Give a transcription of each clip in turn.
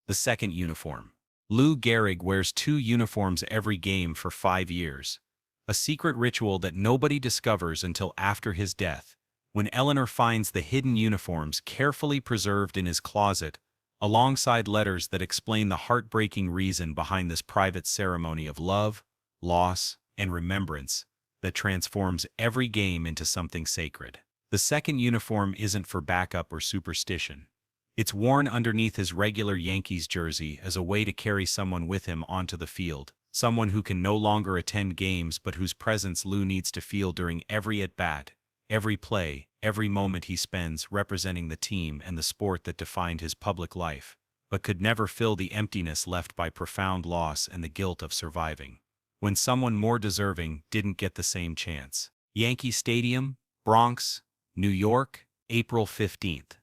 The second uniform. Lou Gehrig wears two uniforms every game for 5 years. A secret ritual that nobody discovers until after his death, when Eleanor finds the hidden uniforms carefully preserved in his closet, alongside letters that explain the heartbreaking reason behind this private ceremony of love, loss, and remembrance that transforms every game into something sacred. The second uniform isn't for backup or superstition. It's worn underneath his regular Yankees jersey as a way to carry someone with him onto the field, someone who can no longer attend games but whose presence Lou needs to feel during every at-bat, every play, every moment he spends representing the team and the sport that defined his public life, but could never fill the emptiness left by profound loss and the guilt of surviving, when someone more deserving didn't get the same chance. Yankee Stadium, Bronx, New York, April 15th.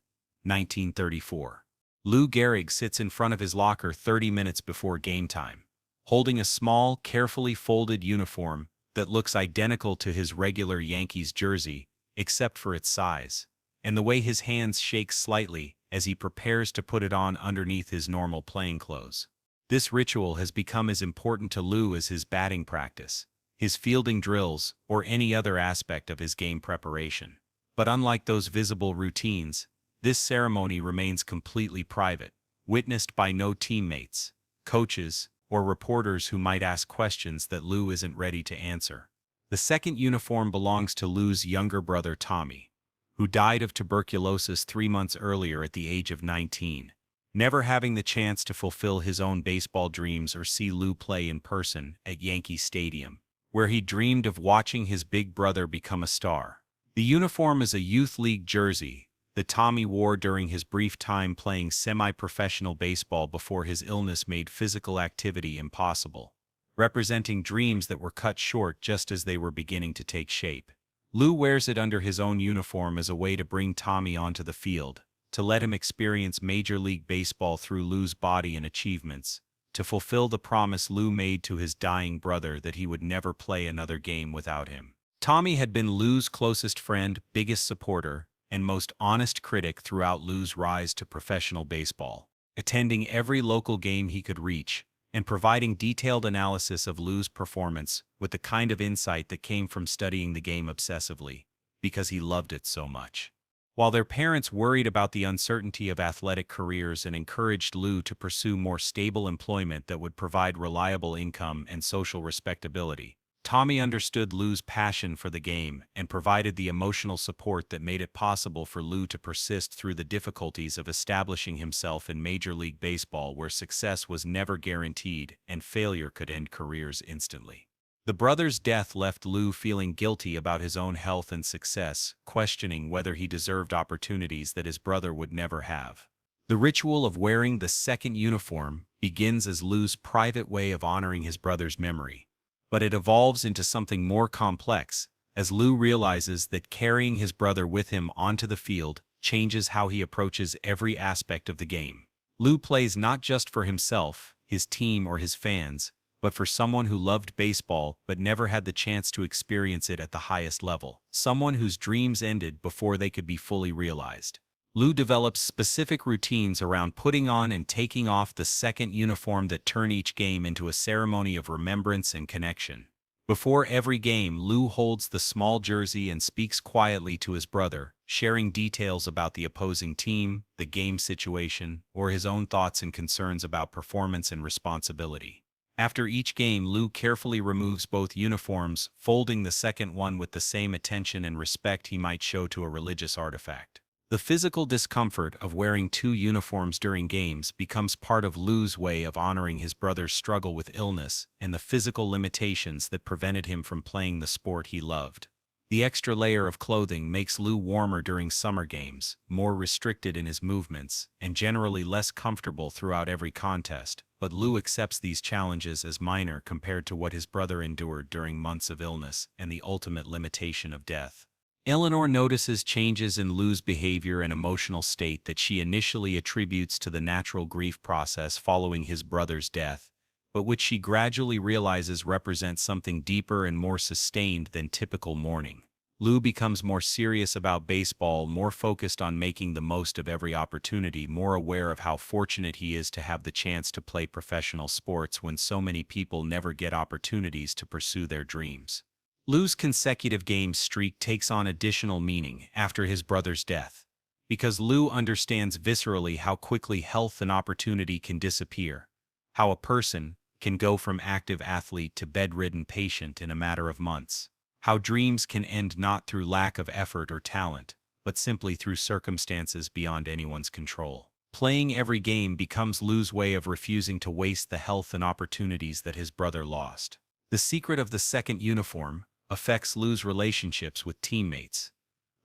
1934. Lou Gehrig sits in front of his locker 30 minutes before game time, holding a small, carefully folded uniform that looks identical to his regular Yankees jersey, except for its size, and the way his hands shake slightly as he prepares to put it on underneath his normal playing clothes. This ritual has become as important to Lou as his batting practice, his fielding drills, or any other aspect of his game preparation. But unlike those visible routines, this ceremony remains completely private, witnessed by no teammates, coaches, or reporters who might ask questions that Lou isn't ready to answer. The second uniform belongs to Lou's younger brother Tommy, who died of tuberculosis 3 months earlier at the age of 19. Never having the chance to fulfill his own baseball dreams or see Lou play in person at Yankee Stadium, where he dreamed of watching his big brother become a star. The uniform is a youth league jersey that Tommy wore during his brief time playing semi-professional baseball before his illness made physical activity impossible, representing dreams that were cut short just as they were beginning to take shape. Lou wears it under his own uniform as a way to bring Tommy onto the field, to let him experience Major League Baseball through Lou's body and achievements, to fulfill the promise Lou made to his dying brother that he would never play another game without him. Tommy had been Lou's closest friend, biggest supporter, and most honest critic throughout Lou's rise to professional baseball, attending every local game he could reach, and providing detailed analysis of Lou's performance with the kind of insight that came from studying the game obsessively, because he loved it so much. While their parents worried about the uncertainty of athletic careers and encouraged Lou to pursue more stable employment that would provide reliable income and social respectability, Tommy understood Lou's passion for the game and provided the emotional support that made it possible for Lou to persist through the difficulties of establishing himself in Major League Baseball, where success was never guaranteed and failure could end careers instantly. The brother's death left Lou feeling guilty about his own health and success, questioning whether he deserved opportunities that his brother would never have. The ritual of wearing the second uniform begins as Lou's private way of honoring his brother's memory, but it evolves into something more complex as Lou realizes that carrying his brother with him onto the field changes how he approaches every aspect of the game. Lou plays not just for himself, his team, or his fans, but for someone who loved baseball but never had the chance to experience it at the highest level, someone whose dreams ended before they could be fully realized. Lou develops specific routines around putting on and taking off the second uniform that turn each game into a ceremony of remembrance and connection. Before every game, Lou holds the small jersey and speaks quietly to his brother, sharing details about the opposing team, the game situation, or his own thoughts and concerns about performance and responsibility. After each game, Lou carefully removes both uniforms, folding the second one with the same attention and respect he might show to a religious artifact. The physical discomfort of wearing two uniforms during games becomes part of Lou's way of honoring his brother's struggle with illness and the physical limitations that prevented him from playing the sport he loved. The extra layer of clothing makes Lou warmer during summer games, more restricted in his movements, and generally less comfortable throughout every contest, but Lou accepts these challenges as minor compared to what his brother endured during months of illness and the ultimate limitation of death. Eleanor notices changes in Lou's behavior and emotional state that she initially attributes to the natural grief process following his brother's death, but which she gradually realizes represents something deeper and more sustained than typical mourning. Lou becomes more serious about baseball, more focused on making the most of every opportunity, more aware of how fortunate he is to have the chance to play professional sports when so many people never get opportunities to pursue their dreams. Lou's consecutive game streak takes on additional meaning after his brother's death, because Lou understands viscerally how quickly health and opportunity can disappear, how a person can go from active athlete to bedridden patient in a matter of months. How dreams can end not through lack of effort or talent, but simply through circumstances beyond anyone's control. Playing every game becomes Lou's way of refusing to waste the health and opportunities that his brother lost. The secret of the second uniform affects Lou's relationships with teammates.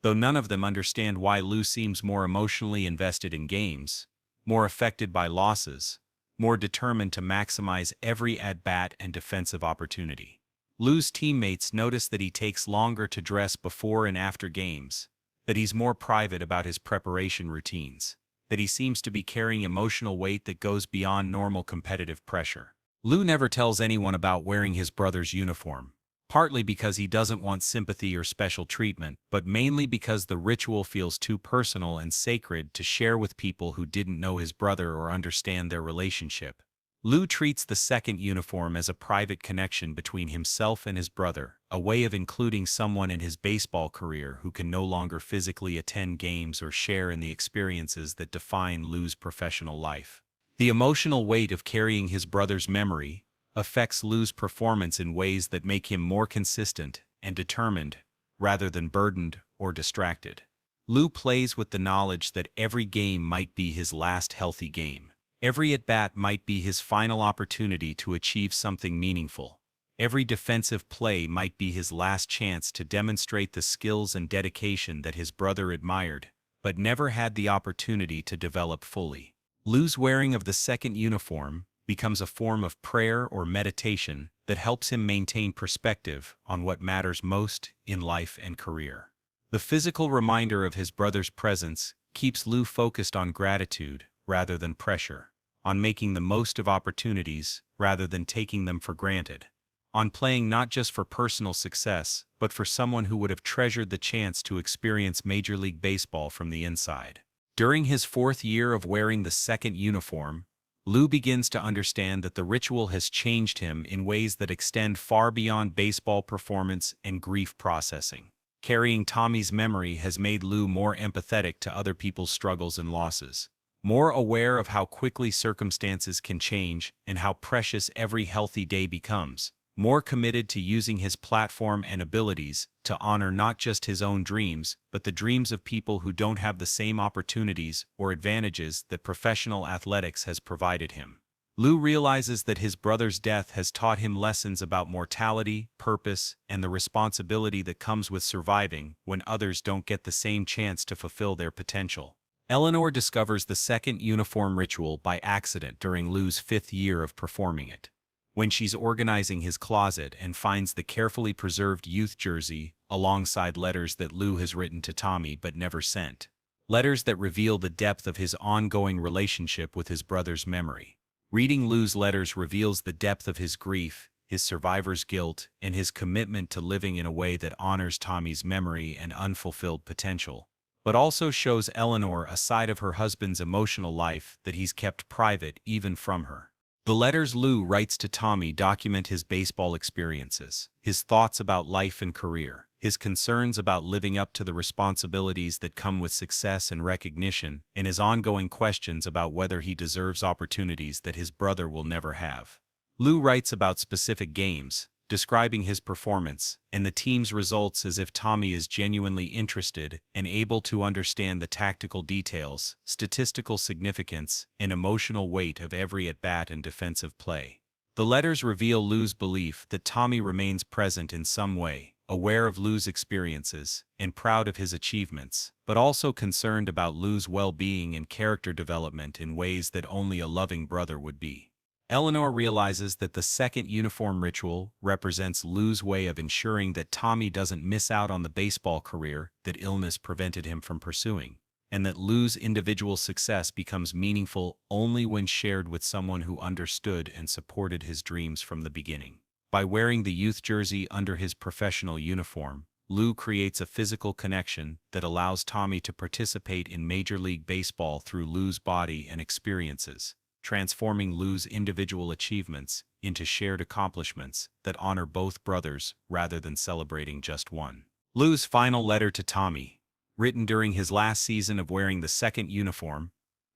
Though none of them understand why, Lou seems more emotionally invested in games, more affected by losses, more determined to maximize every at-bat and defensive opportunity. Lou's teammates notice that he takes longer to dress before and after games, that he's more private about his preparation routines, that he seems to be carrying emotional weight that goes beyond normal competitive pressure. Lou never tells anyone about wearing his brother's uniform, partly because he doesn't want sympathy or special treatment, but mainly because the ritual feels too personal and sacred to share with people who didn't know his brother or understand their relationship. Lou treats the second uniform as a private connection between himself and his brother, a way of including someone in his baseball career who can no longer physically attend games or share in the experiences that define Lou's professional life. The emotional weight of carrying his brother's memory affects Lou's performance in ways that make him more consistent and determined, rather than burdened or distracted. Lou plays with the knowledge that every game might be his last healthy game. Every at-bat might be his final opportunity to achieve something meaningful. Every defensive play might be his last chance to demonstrate the skills and dedication that his brother admired, but never had the opportunity to develop fully. Lou's wearing of the second uniform becomes a form of prayer or meditation that helps him maintain perspective on what matters most in life and career. The physical reminder of his brother's presence keeps Lou focused on gratitude rather than pressure, on making the most of opportunities rather than taking them for granted, on playing not just for personal success, but for someone who would have treasured the chance to experience Major League Baseball from the inside. During his 4th year of wearing the second uniform, Lou begins to understand that the ritual has changed him in ways that extend far beyond baseball performance and grief processing. Carrying Tommy's memory has made Lou more empathetic to other people's struggles and losses, more aware of how quickly circumstances can change and how precious every healthy day becomes, more committed to using his platform and abilities to honor not just his own dreams, but the dreams of people who don't have the same opportunities or advantages that professional athletics has provided him. Lou realizes that his brother's death has taught him lessons about mortality, purpose, and the responsibility that comes with surviving when others don't get the same chance to fulfill their potential. Eleanor discovers the second uniform ritual by accident during Lou's 5th year of performing it. When she's organizing his closet and finds the carefully preserved youth jersey alongside letters that Lou has written to Tommy but never sent. Letters that reveal the depth of his ongoing relationship with his brother's memory. Reading Lou's letters reveals the depth of his grief, his survivor's guilt, and his commitment to living in a way that honors Tommy's memory and unfulfilled potential, but also shows Eleanor a side of her husband's emotional life that he's kept private even from her. The letters Lou writes to Tommy document his baseball experiences, his thoughts about life and career, his concerns about living up to the responsibilities that come with success and recognition, and his ongoing questions about whether he deserves opportunities that his brother will never have. Lou writes about specific games, describing his performance and the team's results as if Tommy is genuinely interested and able to understand the tactical details, statistical significance, and emotional weight of every at-bat and defensive play. The letters reveal Lou's belief that Tommy remains present in some way, aware of Lou's experiences, and proud of his achievements, but also concerned about Lou's well-being and character development in ways that only a loving brother would be. Eleanor realizes that the second uniform ritual represents Lou's way of ensuring that Tommy doesn't miss out on the baseball career that illness prevented him from pursuing, and that Lou's individual success becomes meaningful only when shared with someone who understood and supported his dreams from the beginning. By wearing the youth jersey under his professional uniform, Lou creates a physical connection that allows Tommy to participate in Major League Baseball through Lou's body and experiences, transforming Lou's individual achievements into shared accomplishments that honor both brothers rather than celebrating just one. Lou's final letter to Tommy, written during his last season of wearing the second uniform,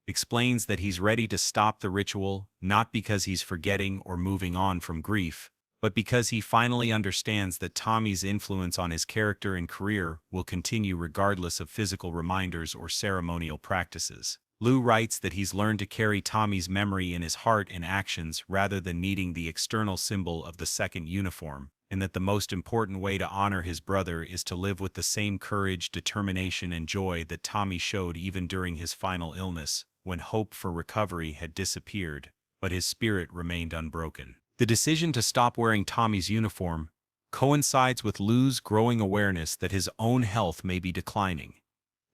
explains that he's ready to stop the ritual not because he's forgetting or moving on from grief, but because he finally understands that Tommy's influence on his character and career will continue regardless of physical reminders or ceremonial practices. Lou writes that he's learned to carry Tommy's memory in his heart and actions rather than needing the external symbol of the second uniform, and that the most important way to honor his brother is to live with the same courage, determination, and joy that Tommy showed even during his final illness, when hope for recovery had disappeared, but his spirit remained unbroken. The decision to stop wearing Tommy's uniform coincides with Lou's growing awareness that his own health may be declining,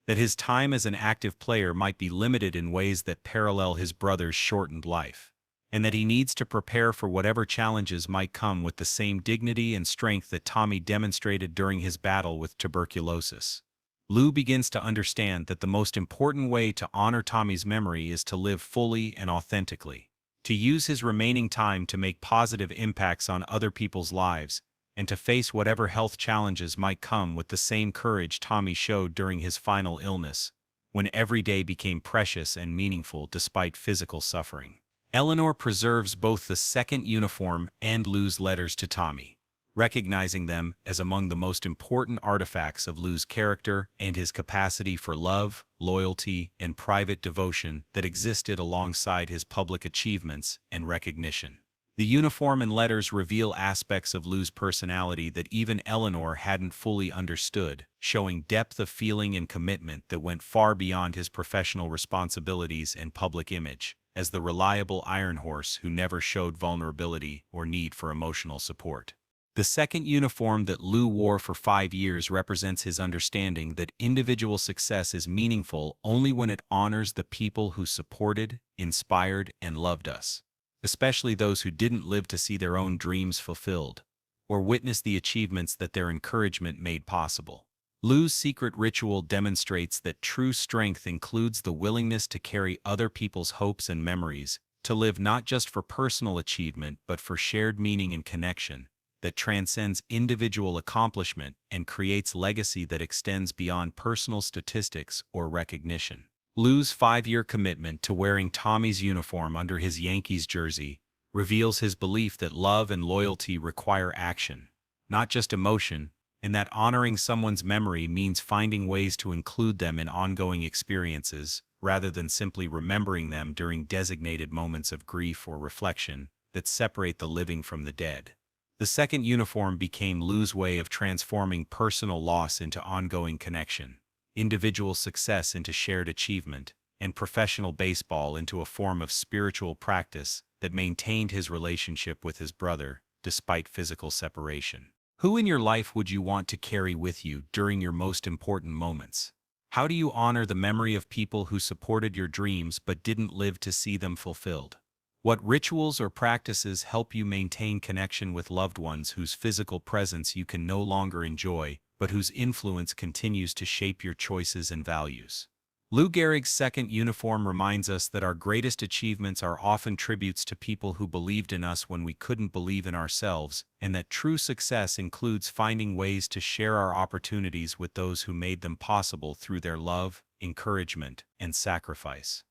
that his time as an active player might be limited in ways that parallel his brother's shortened life, and that he needs to prepare for whatever challenges might come with the same dignity and strength that Tommy demonstrated during his battle with tuberculosis. Lou begins to understand that the most important way to honor Tommy's memory is to live fully and authentically, to use his remaining time to make positive impacts on other people's lives, and to face whatever health challenges might come with the same courage Tommy showed during his final illness, when every day became precious and meaningful despite physical suffering. Eleanor preserves both the second uniform and Lou's letters to Tommy, recognizing them as among the most important artifacts of Lou's character and his capacity for love, loyalty, and private devotion that existed alongside his public achievements and recognition. The uniform and letters reveal aspects of Lou's personality that even Eleanor hadn't fully understood, showing depth of feeling and commitment that went far beyond his professional responsibilities and public image, as the reliable iron horse who never showed vulnerability or need for emotional support. The second uniform that Lou wore for 5 years represents his understanding that individual success is meaningful only when it honors the people who supported, inspired, and loved us, especially those who didn't live to see their own dreams fulfilled, or witness the achievements that their encouragement made possible. Lou's secret ritual demonstrates that true strength includes the willingness to carry other people's hopes and memories, to live not just for personal achievement but for shared meaning and connection, that transcends individual accomplishment and creates legacy that extends beyond personal statistics or recognition. Lou's 5-year commitment to wearing Tommy's uniform under his Yankees jersey reveals his belief that love and loyalty require action, not just emotion, and that honoring someone's memory means finding ways to include them in ongoing experiences, rather than simply remembering them during designated moments of grief or reflection that separate the living from the dead. The second uniform became Lou's way of transforming personal loss into ongoing connection, individual success into shared achievement, and professional baseball into a form of spiritual practice that maintained his relationship with his brother despite physical separation. Who in your life would you want to carry with you during your most important moments? How do you honor the memory of people who supported your dreams but didn't live to see them fulfilled? What rituals or practices help you maintain connection with loved ones whose physical presence you can no longer enjoy, but whose influence continues to shape your choices and values? Lou Gehrig's second uniform reminds us that our greatest achievements are often tributes to people who believed in us when we couldn't believe in ourselves, and that true success includes finding ways to share our opportunities with those who made them possible through their love, encouragement, and sacrifice.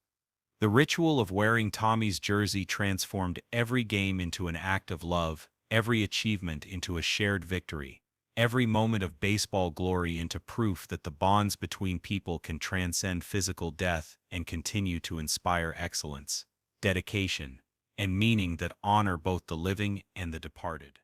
The ritual of wearing Tommy's jersey transformed every game into an act of love, every achievement into a shared victory, every moment of baseball glory into proof that the bonds between people can transcend physical death and continue to inspire excellence, dedication, and meaning that honor both the living and the departed.